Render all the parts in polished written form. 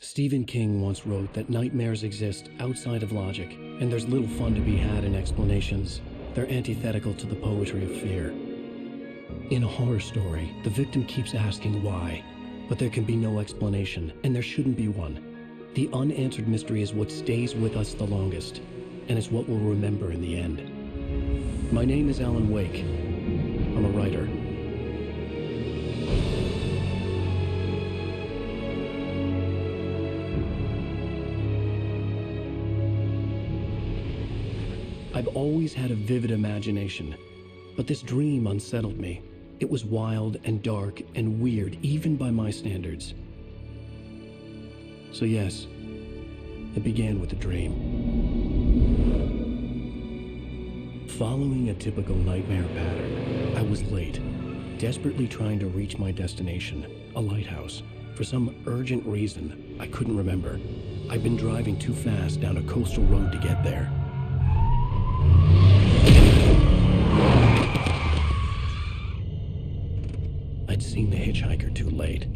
Stephen King once wrote that nightmares exist outside of logic, and there's little fun to be had in explanations. They're antithetical to the poetry of fear. In a horror story, the victim keeps asking why, but there can be no explanation, and there shouldn't be one. The unanswered mystery is what stays with us the longest, and it's what we'll remember in the end. My name is Alan Wake. I'm a writer. I've always had a vivid imagination, but this dream unsettled me. It was wild and dark and weird, even by my standards. So yes, it began with a dream. Following a typical nightmare pattern, I was late, desperately trying to reach my destination, a lighthouse. For some urgent reason, I couldn't remember. I'd been driving too fast down a coastal road to get there. I'd seen the hitchhiker too late.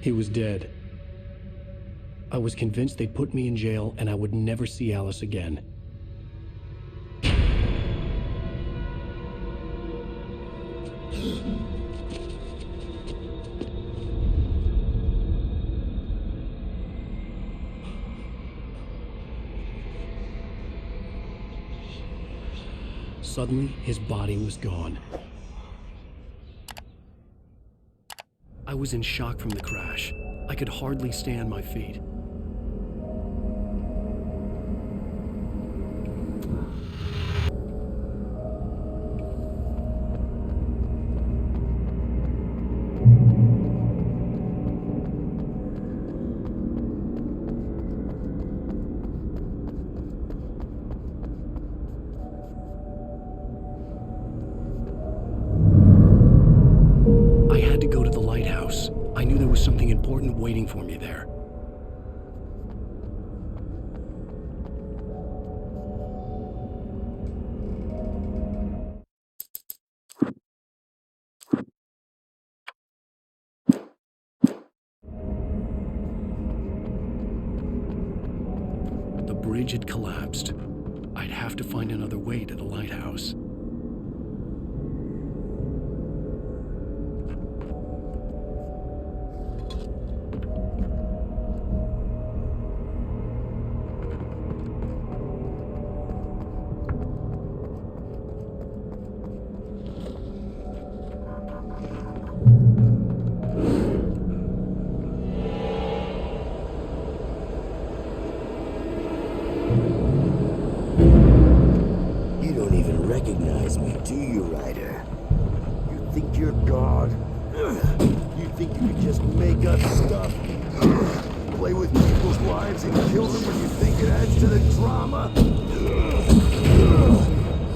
He was dead. I was convinced they'd put me in jail and I would never see Alice again. Suddenly, his body was gone. I was in shock from the crash. I could hardly stay on my feet. I had to go to the lighthouse. I knew there was something important waiting for me there. The bridge had collapsed. I'd have to find another way to the lighthouse. You don't even recognize me, do you, Ryder? You think you're God? You think you can just make up stuff? Play with people's lives and kill them when you think it adds to the drama?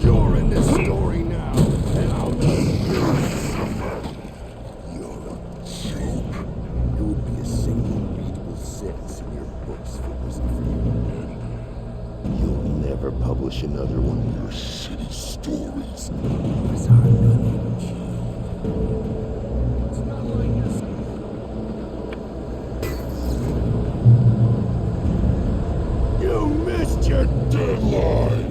You're in this story now, and I'll make you suffer. You're a joke. There would be a single readable sentence in your books if it wasn't for you. You'll never publish another one of your shitty stories. Because I'm gonna kill. It's not like this. You missed your deadline!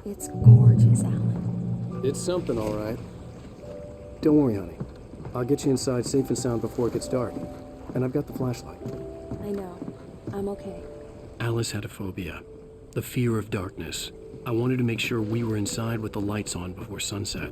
It's gorgeous, Alan. It's something, all right. Don't worry, honey. I'll get you inside safe and sound before it gets dark. And I've got the flashlight. I know. I'm okay. Alice had a phobia. The fear of darkness. I wanted to make sure we were inside with the lights on before sunset.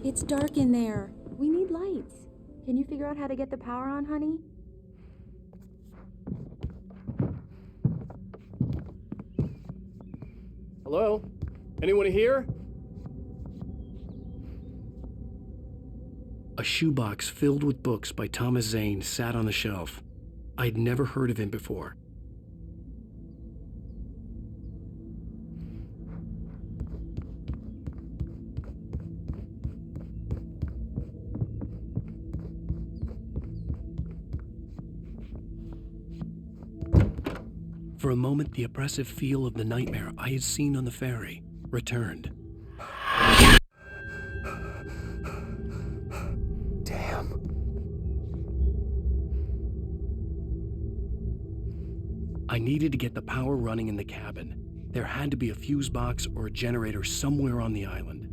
It's dark in there. We need lights. Can you figure out how to get the power on, honey? Hello? Anyone here? A shoebox filled with books by Thomas Zane sat on the shelf. I'd never heard of him before. For a moment, the oppressive feel of the nightmare I had seen on the ferry returned. Damn. I needed to get the power running in the cabin. There had to be a fuse box or a generator somewhere on the island.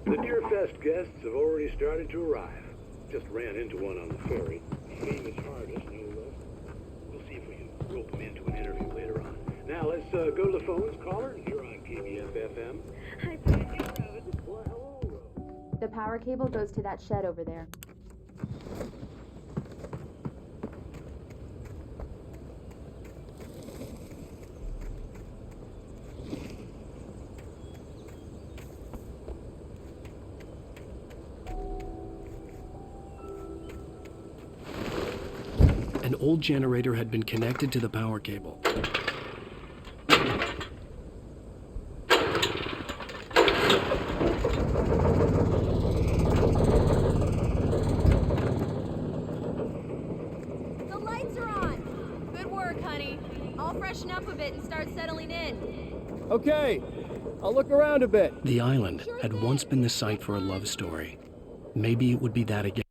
The Deerfest guests have already started to arrive. Just ran into one on the ferry. Famous artist, no less. We'll see if we can rope him into an interview later on. Now let's go to the phones, caller. You're on KBF-FM. Hi, Sandy Rose. Well, hello, Rose. The power cable goes to that shed over there. An old generator had been connected to the power cable. The lights are on! Good work, honey. I'll freshen up a bit and start settling in. Okay, I'll look around a bit. The island had once been the site for a love story. Maybe it would be that again.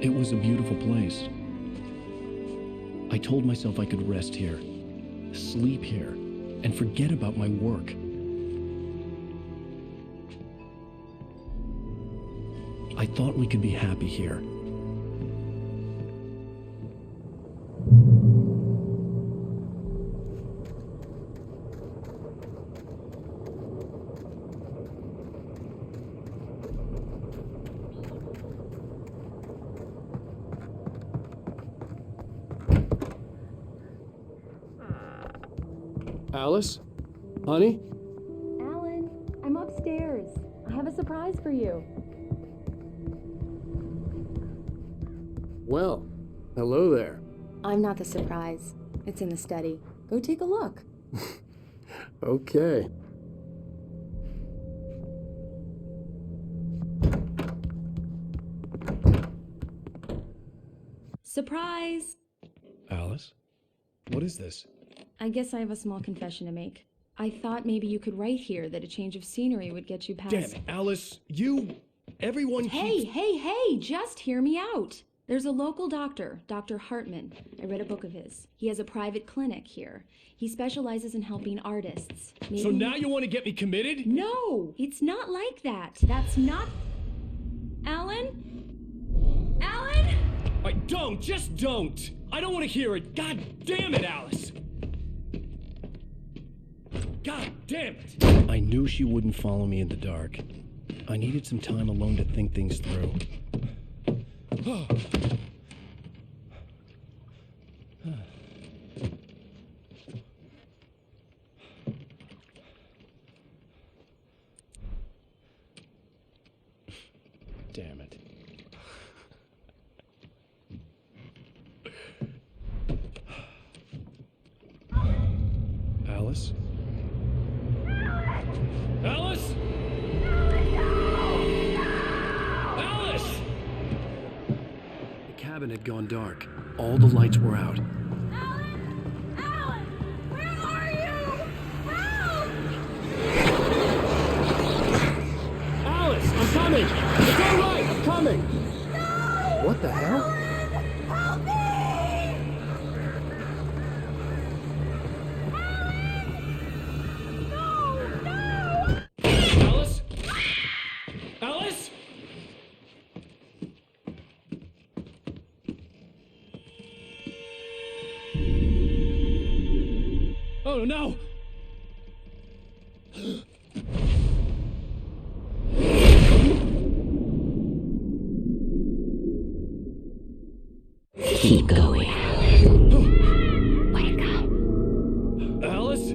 It was a beautiful place. I told myself I could rest here, sleep here, and forget about my work. I thought we could be happy here. Alice? Honey? Alan, I'm upstairs. I have a surprise for you. Well, hello there. I'm not the surprise. It's in the study. Go take a look. Okay. Surprise! Alice? What is this? I guess I have a small confession to make. I thought maybe you could write here that a change of scenery would get you past... Damn it, Alice, everyone Hey, just hear me out. There's a local doctor, Dr. Hartman. I read a book of his. He has a private clinic here. He specializes in helping artists. Maybe... So now you want to get me committed? No, it's not like that. That's not... Alan? Alan? Just don't! I don't want to hear it! God damn it, Alice! God damn it! I knew she wouldn't follow me in the dark. I needed some time alone to think things through. Damn it. Alice? Alice? Alice! The cabin had gone dark. All the lights were out. Alice, I'm coming! It's all right, I'm coming! No! What the hell? Help me! Alice? Alice? Oh no! Keep going. Wake up. Alice?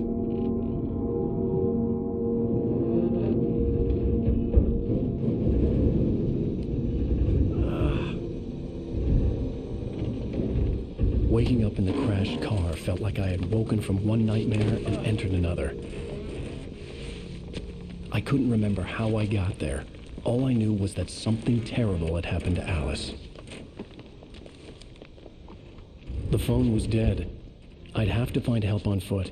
Waking up in the crashed car felt like I had woken from one nightmare and entered another. I couldn't remember how I got there. All I knew was that something terrible had happened to Alice. The phone was dead. I'd have to find help on foot.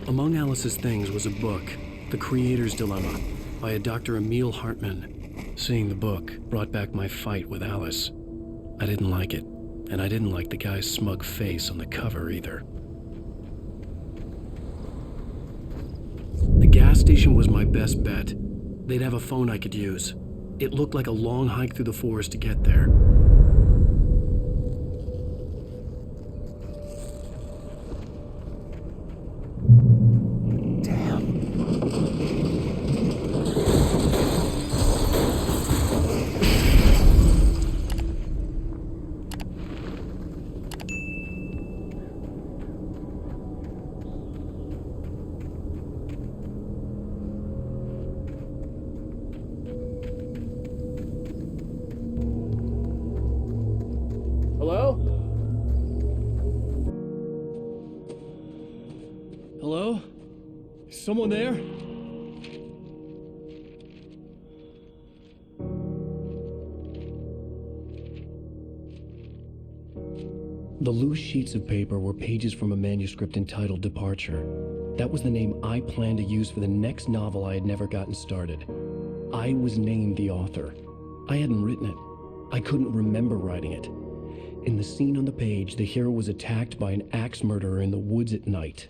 Among Alice's things was a book, The Creator's Dilemma, by a Dr. Emil Hartmann. Seeing the book brought back my fight with Alice. I didn't like it, and I didn't like the guy's smug face on the cover either. The gas station was my best bet. They'd have a phone I could use. It looked like a long hike through the forest to get there. Hello? Hello? Is someone there? The loose sheets of paper were pages from a manuscript entitled Departure. That was the name I planned to use for the next novel I had never gotten started. I was named the author. I hadn't written it. I couldn't remember writing it. In the scene on the page, the hero was attacked by an axe murderer in the woods at night.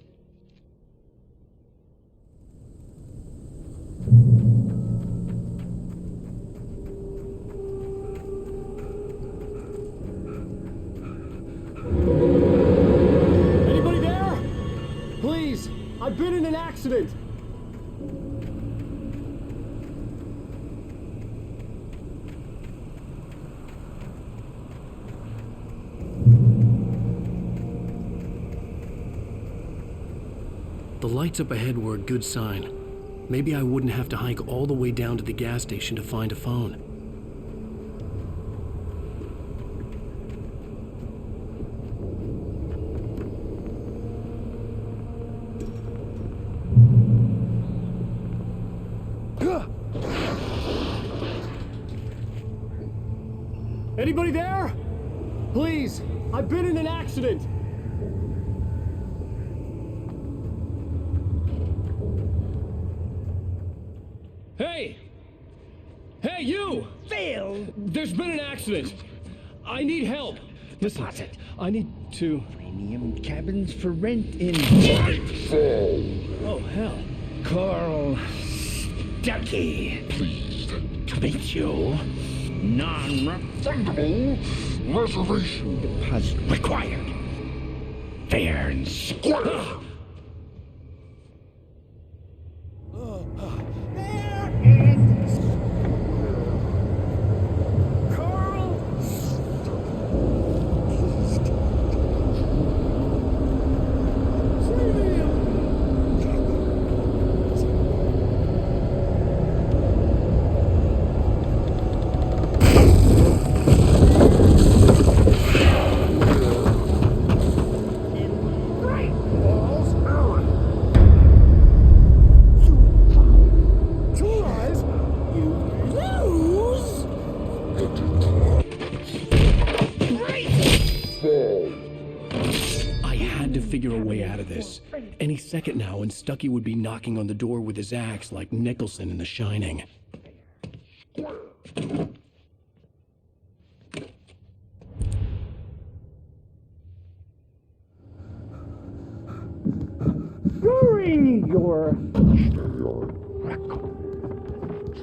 Anybody there? Please, I've been in an accident. The lights up ahead were a good sign. Maybe I wouldn't have to hike all the way down to the gas station to find a phone. Anybody there? Please, I've been in an accident. Hey! Hey, you! Phil! There's been an accident. I need help. Listen, Deposit. I need to... Premium cabins for rent in Oh, hell. Carl Stuckey. Pleased To meet you. Non-refundable reservation deposit required. Fair and square. square. I had to figure a way out of this. Any second now, and Stucky would be knocking on the door with his axe like Nicholson in The Shining. During your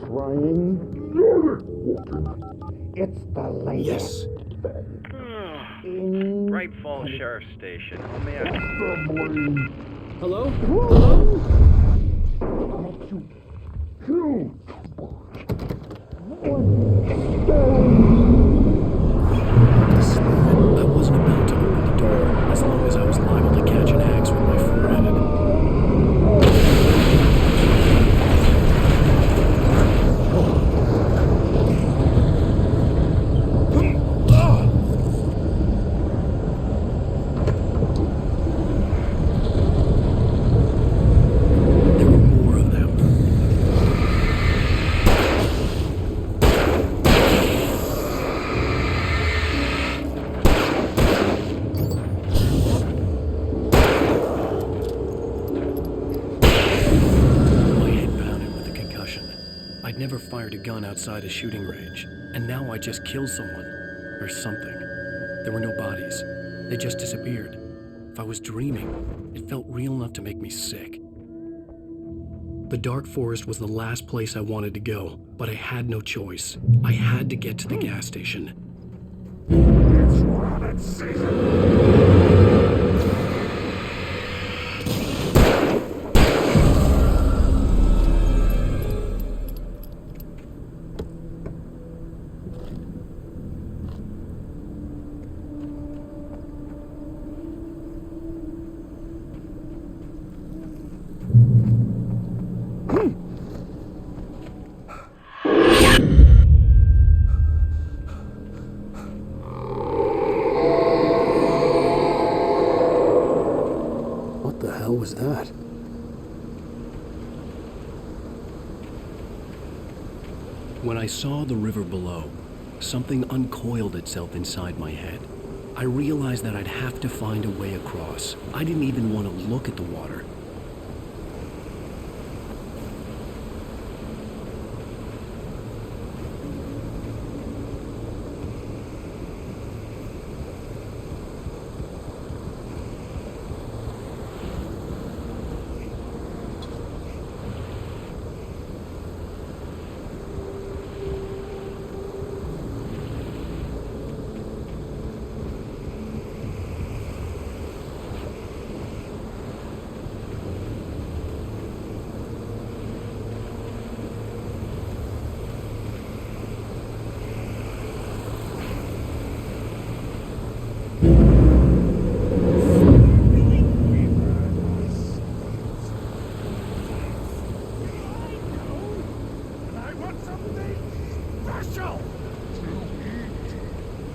Trying. it's the latest. Yes. Bright Falls Sheriff's Station. How may I... Hello? I wasn't about to open the door as long as I was liable to catch an axe with my forehead. There were more of them. My head pounded with a concussion. I'd never fired a gun outside a shooting range, and now I just killed someone. Or something. There were no bodies. They just disappeared. If I was dreaming, it felt real enough to make me sick. The dark forest was the last place I wanted to go, but I had no choice. I had to get to the gas station. What the hell was that? When I saw the river below, something uncoiled itself inside my head. I realized that I'd have to find a way across. I didn't even want to look at the water.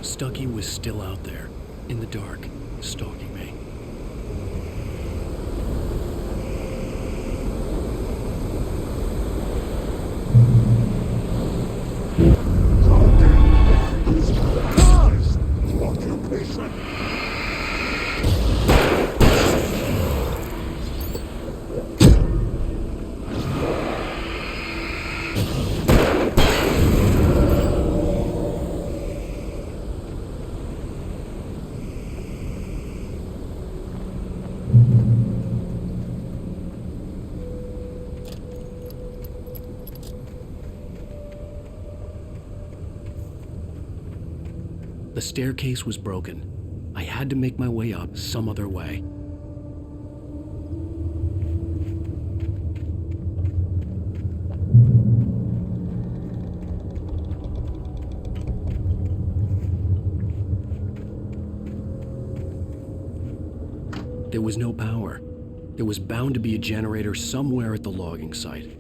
Stucky was still out there, in the dark, stalking me. The staircase was broken. I had to make my way up some other way. There was no power. There was bound to be a generator somewhere at the logging site.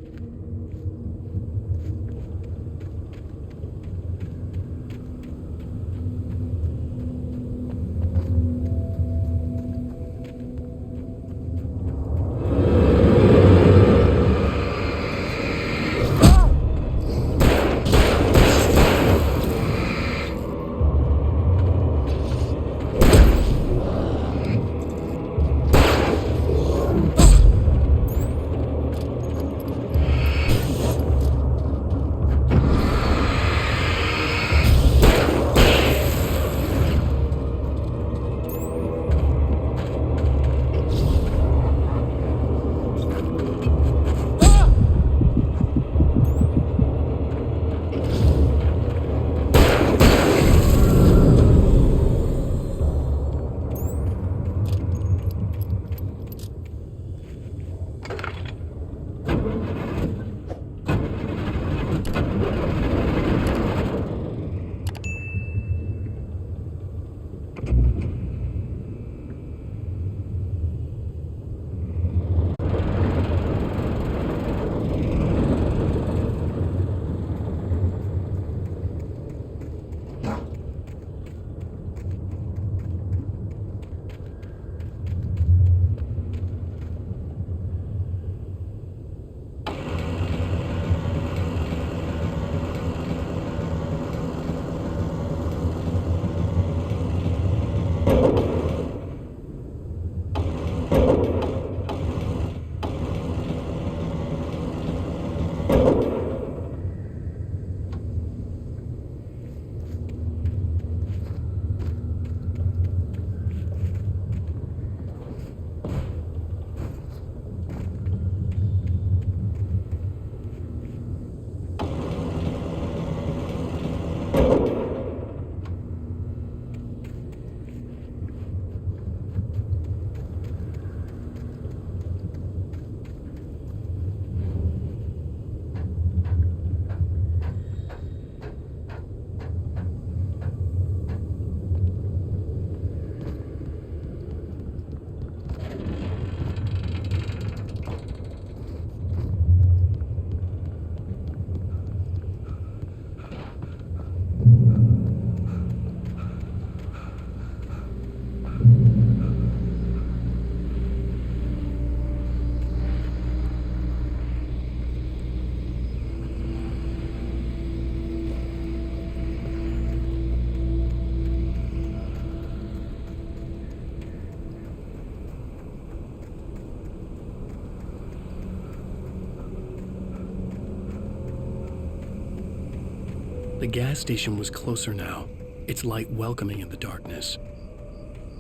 The gas station was closer now, its light welcoming in the darkness.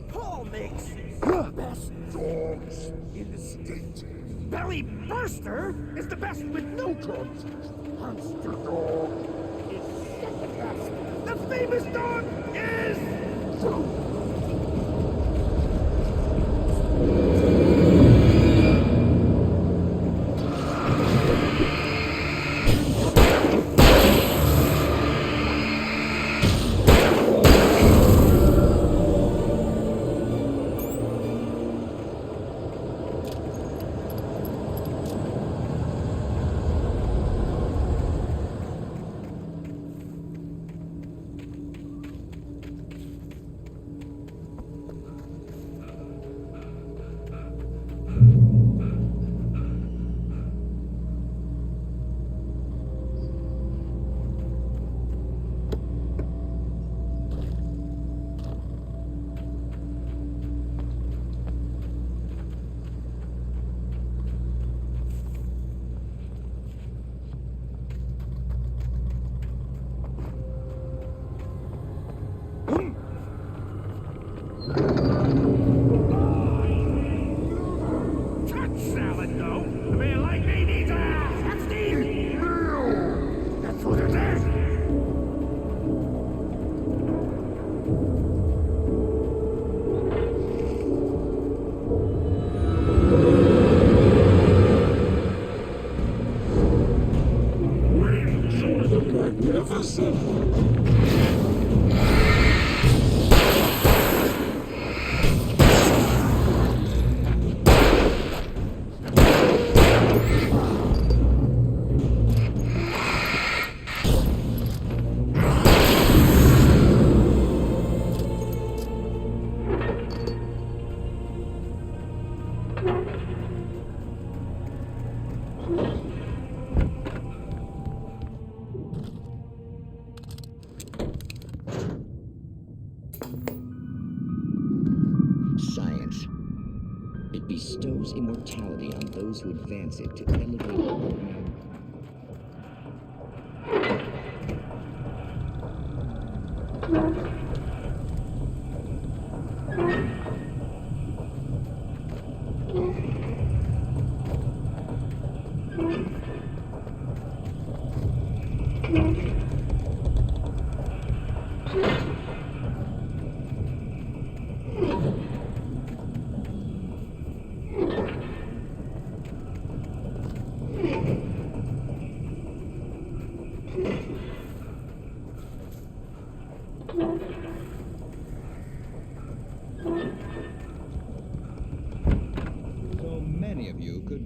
Paul makes the best dogs in the state. Belly Burster is the best with no contest. Hamster dog is second best. The famous dog is... Science. It bestows immortality on those who advance it to elevate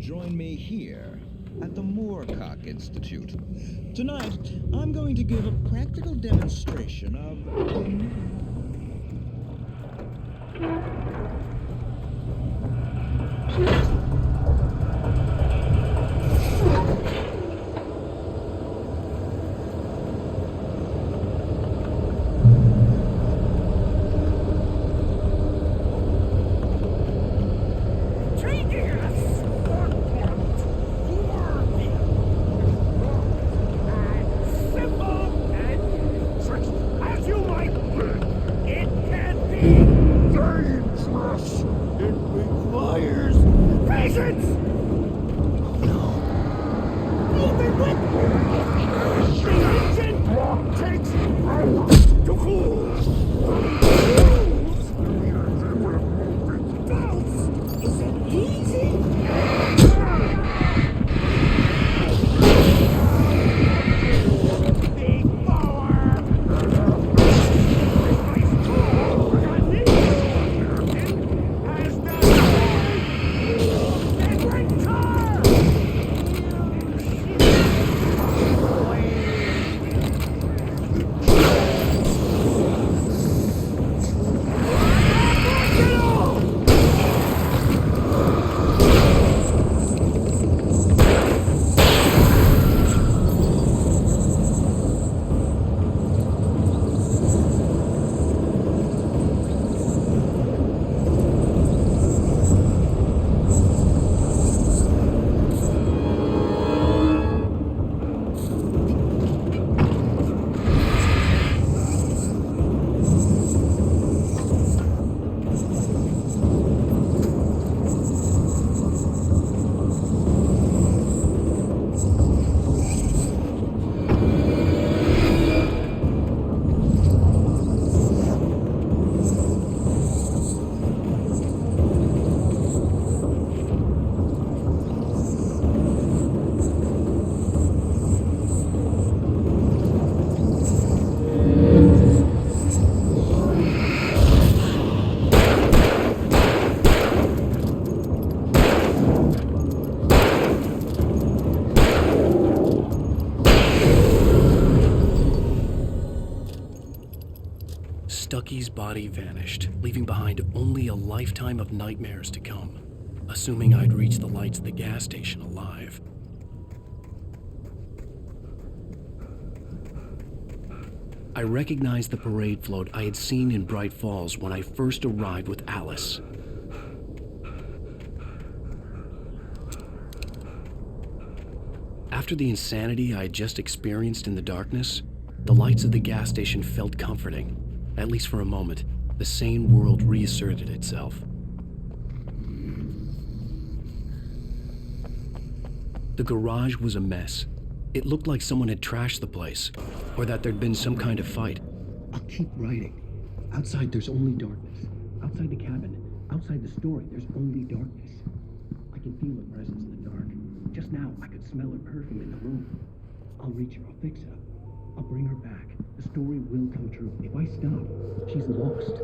join me here at the Moorcock Institute. Tonight, I'm going to give a practical demonstration of... As you might, it can be dangerous. Stucky's body vanished, leaving behind only a lifetime of nightmares to come, assuming I'd reach the lights of the gas station alive. I recognized the parade float I had seen in Bright Falls when I first arrived with Alice. After the insanity I had just experienced in the darkness, the lights of the gas station felt comforting. At least for a moment, the sane world reasserted itself. The garage was a mess. It looked like someone had trashed the place, or that there'd been some kind of fight. I'll keep writing. Outside, there's only darkness. Outside the cabin, outside the story, there's only darkness. I can feel her presence in the dark. Just now, I could smell her perfume in the room. I'll reach her, I'll fix it up. I'll bring her back. The story will come true. If I stop, she's lost.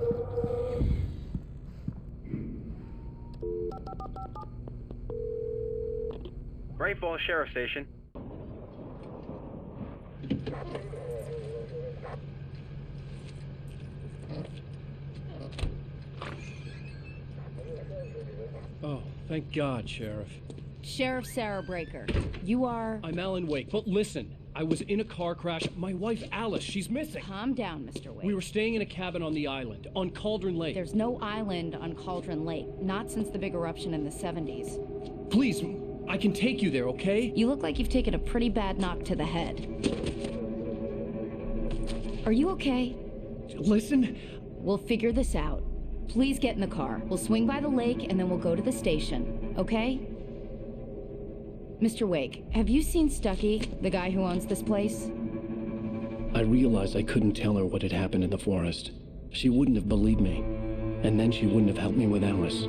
Bright Falls Sheriff Station. Oh, thank God, Sheriff. Sheriff Sarah Breaker. You are... I'm Alan Wake, but listen. I was in a car crash. My wife, Alice, she's missing. Calm down, Mr. Wake. We were staying in a cabin on the island, on Cauldron Lake. There's no island on Cauldron Lake. Not since the big eruption in the 70s. Please, I can take you there, okay? You look like you've taken a pretty bad knock to the head. Are you okay? Listen. We'll figure this out. Please get in the car. We'll swing by the lake and then we'll go to the station, okay? Mr. Wake, have you seen Stucky, the guy who owns this place? I realized I couldn't tell her what had happened in the forest. She wouldn't have believed me. And then she wouldn't have helped me with Alice.